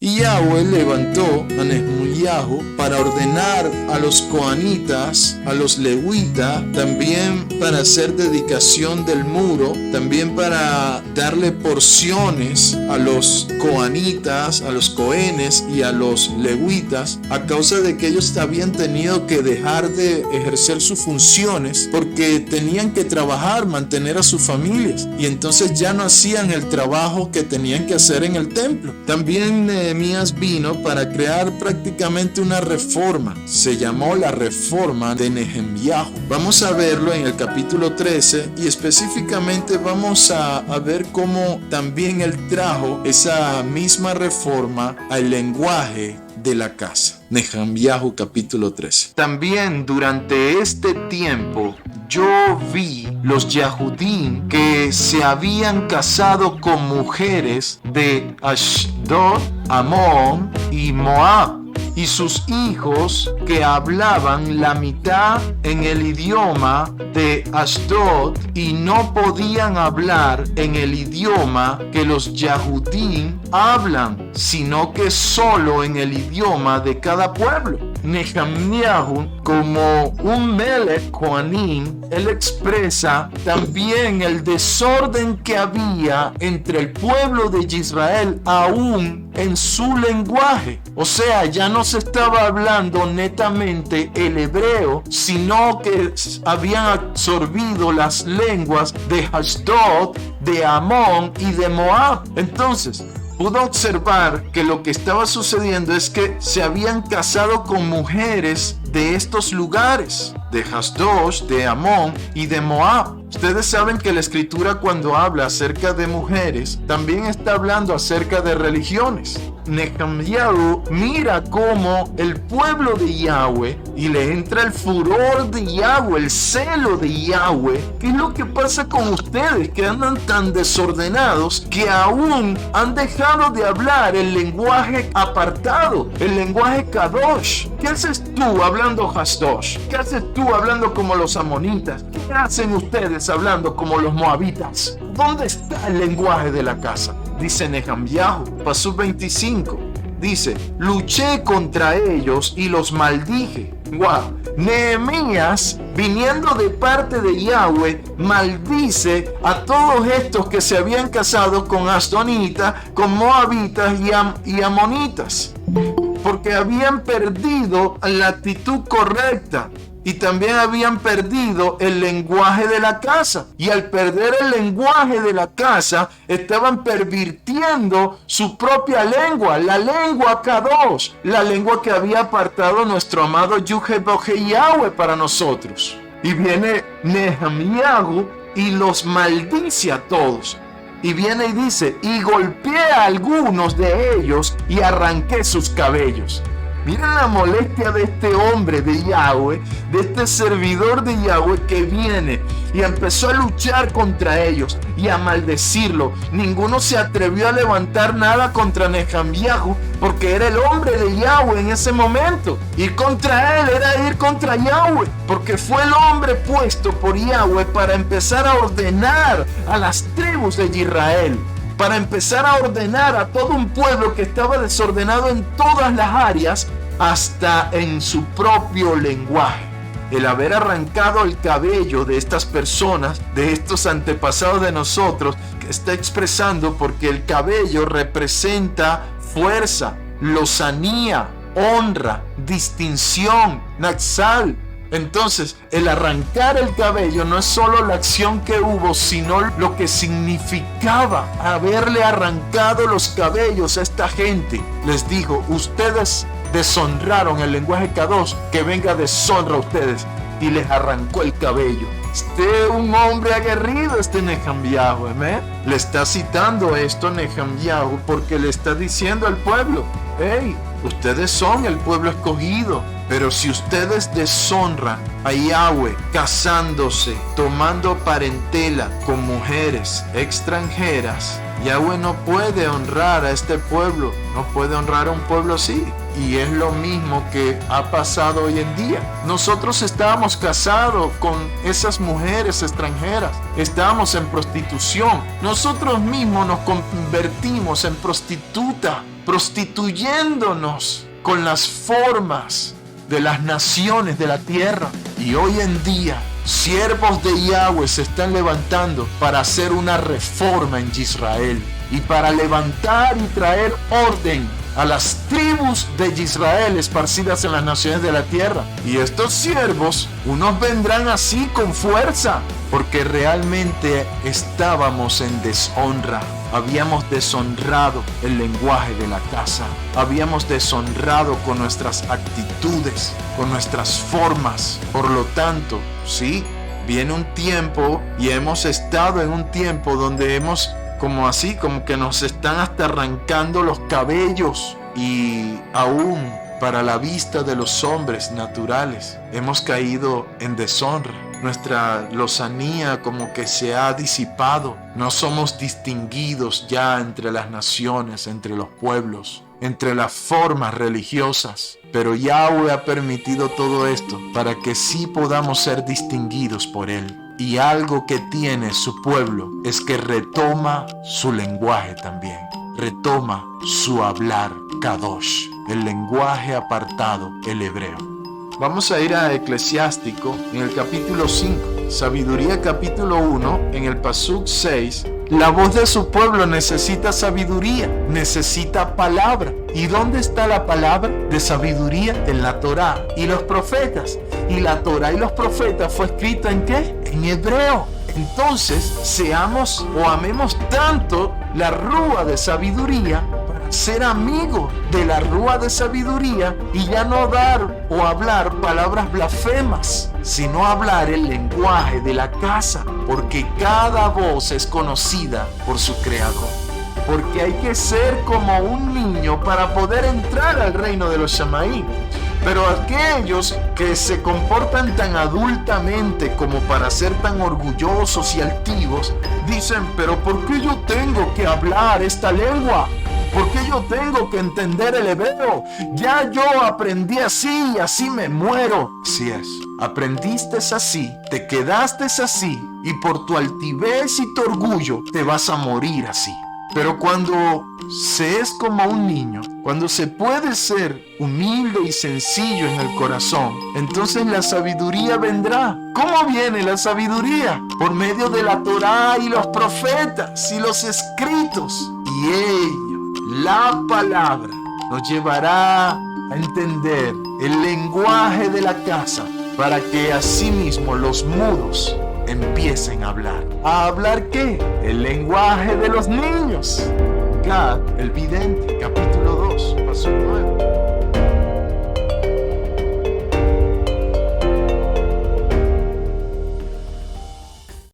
Y Yahweh levantó a Nehemías para ordenar a los coanitas, a los levitas, también para hacer dedicación del muro, también para darle porciones a los coanitas, a los cohenes y a los levitas, a causa de que ellos habían tenido que dejar de ejercer sus funciones porque tenían que trabajar, mantener a sus familias, y entonces ya no hacían el trabajo que tenían que hacer en el templo. También Nehemías vino para crear prácticamente una reforma. Se llamó la reforma de Nehemías. Vamos a verlo en el capítulo 13 y específicamente vamos a ver cómo también él trajo esa misma reforma al lenguaje de la casa. Nehemías capítulo 13. También durante este tiempo yo vi los Yahudim que se habían casado con mujeres de Ashdod, Amón y Moab, y sus hijos que hablaban la mitad en el idioma de Ashdod y no podían hablar en el idioma que los Yahudim hablan, sino que solo en el idioma de cada pueblo. Nehemías, como un Melech Kohanim, él expresa también el desorden que había entre el pueblo de Israel aún en su lenguaje. O sea, ya no se estaba hablando netamente el hebreo, sino que habían absorbido las lenguas de Ashdod, de Amón y de Moab. Entonces, pudo observar que lo que estaba sucediendo es que se habían casado con mujeres de estos lugares, de Ashdod, de Amón y de Moab. Ustedes saben que la escritura, cuando habla acerca de mujeres, también está hablando acerca de religiones. Nehemías mira cómo el pueblo de Yahweh, y le entra el furor de Yahweh, el celo de Yahweh. ¿Qué es lo que pasa con ustedes que andan tan desordenados que aún han dejado de hablar el lenguaje apartado, el lenguaje Kadosh? ¿Qué haces tú hablando Hasdosh? ¿Qué haces tú hablando como los amonitas? ¿Qué hacen ustedes hablando como los moabitas? ¿Dónde está el lenguaje de la casa? Dice Nehemías, paso 25. Dice, luché contra ellos y los maldije. Wow. Nehemías, viniendo de parte de Yahweh, maldice a todos estos que se habían casado con Asdonitas, con Moabitas y Amonitas, porque habían perdido la actitud correcta. Y también habían perdido el lenguaje de la casa. Y al perder el lenguaje de la casa, estaban pervirtiendo su propia lengua, la lengua Kadosh, la lengua que había apartado nuestro amado Yahweh para nosotros. Y viene Nehemías y los maldice a todos. Y viene y dice, y golpeé a algunos de ellos y arranqué sus cabellos. Miren la molestia de este hombre de Yahweh, de este servidor de Yahweh que viene y empezó a luchar contra ellos y a maldecirlo. Ninguno se atrevió a levantar nada contra Nehemías porque era el hombre de Yahweh en ese momento. Ir contra él era ir contra Yahweh, porque fue el hombre puesto por Yahweh para empezar a ordenar a las tribus de Israel, para empezar a ordenar a todo un pueblo que estaba desordenado en todas las áreas, hasta en su propio lenguaje. El haber arrancado el cabello de estas personas, de estos antepasados de nosotros, que está expresando, porque el cabello representa fuerza, lozanía, honra, distinción, natsal. Entonces, el arrancar el cabello no es solo la acción que hubo, sino lo que significaba haberle arrancado los cabellos a esta gente. Les dijo, ustedes deshonraron el lenguaje Kadosh, que venga deshonra a ustedes. Y les arrancó el cabello. Este es un hombre aguerrido, este Nehemías, ¿eh? Le está citando esto Nehemías porque le está diciendo al pueblo, hey, ustedes son el pueblo escogido. Pero si ustedes deshonran a Yahweh casándose, tomando parentela con mujeres extranjeras, Yahweh no puede honrar a este pueblo, no puede honrar a un pueblo así. Y es lo mismo que ha pasado hoy en día. Nosotros estábamos casados con esas mujeres extranjeras. Estábamos en prostitución. Nosotros mismos nos convertimos en prostituta, prostituyéndonos con las formas de las naciones de la tierra. Y hoy en día, siervos de Yahweh se están levantando para hacer una reforma en Israel y para levantar y traer orden a las tribus de Israel esparcidas en las naciones de la tierra. Y estos siervos, unos vendrán así con fuerza, porque realmente estábamos en deshonra. Habíamos deshonrado el lenguaje de la casa. Habíamos deshonrado con nuestras actitudes, con nuestras formas. Por lo tanto, sí, viene un tiempo y hemos estado en un tiempo donde hemos como que nos están hasta arrancando los cabellos, y aún para la vista de los hombres naturales hemos caído en deshonra. Nuestra lozanía como que se ha disipado. No somos distinguidos ya entre las naciones, entre los pueblos, entre las formas religiosas. Pero Yahweh ha permitido todo esto para que sí podamos ser distinguidos por Él. Y algo que tiene su pueblo es que retoma su lenguaje también. Retoma su hablar, Kadosh, el lenguaje apartado, el hebreo. Vamos a ir a Eclesiástico en el capítulo 5, Sabiduría capítulo 1, en el Pasuk 6. La voz de su pueblo necesita sabiduría, necesita palabra. ¿Y dónde está la palabra de sabiduría? En la Torá y los profetas. Y la Torá y los profetas fue escrita ¿en qué? En hebreo. Entonces, seamos o amemos tanto la rúa de sabiduría para ser amigos de la rúa de sabiduría y ya no dar o hablar palabras blasfemas, sino hablar el lenguaje de la casa, porque cada voz es conocida por su creador. Porque hay que ser como un niño para poder entrar al reino de los Shamaí. Pero aquellos que se comportan tan adultamente como para ser tan orgullosos y altivos, dicen, pero ¿por qué yo tengo que hablar esta lengua? ¿Por qué yo tengo que entender el hebreo? Ya yo aprendí así y así me muero. Así es, aprendiste así, te quedaste así y por tu altivez y tu orgullo te vas a morir así. Pero cuando se es como un niño, cuando se puede ser humilde y sencillo en el corazón, entonces la sabiduría vendrá. ¿Cómo viene la sabiduría? Por medio de la Torá y los profetas y los escritos. Y ello, la palabra, nos llevará a entender el lenguaje de la casa para que asimismo los mudos empiecen a hablar. ¿A hablar qué? El lenguaje de los niños. Gad, el vidente, capítulo 2, pasó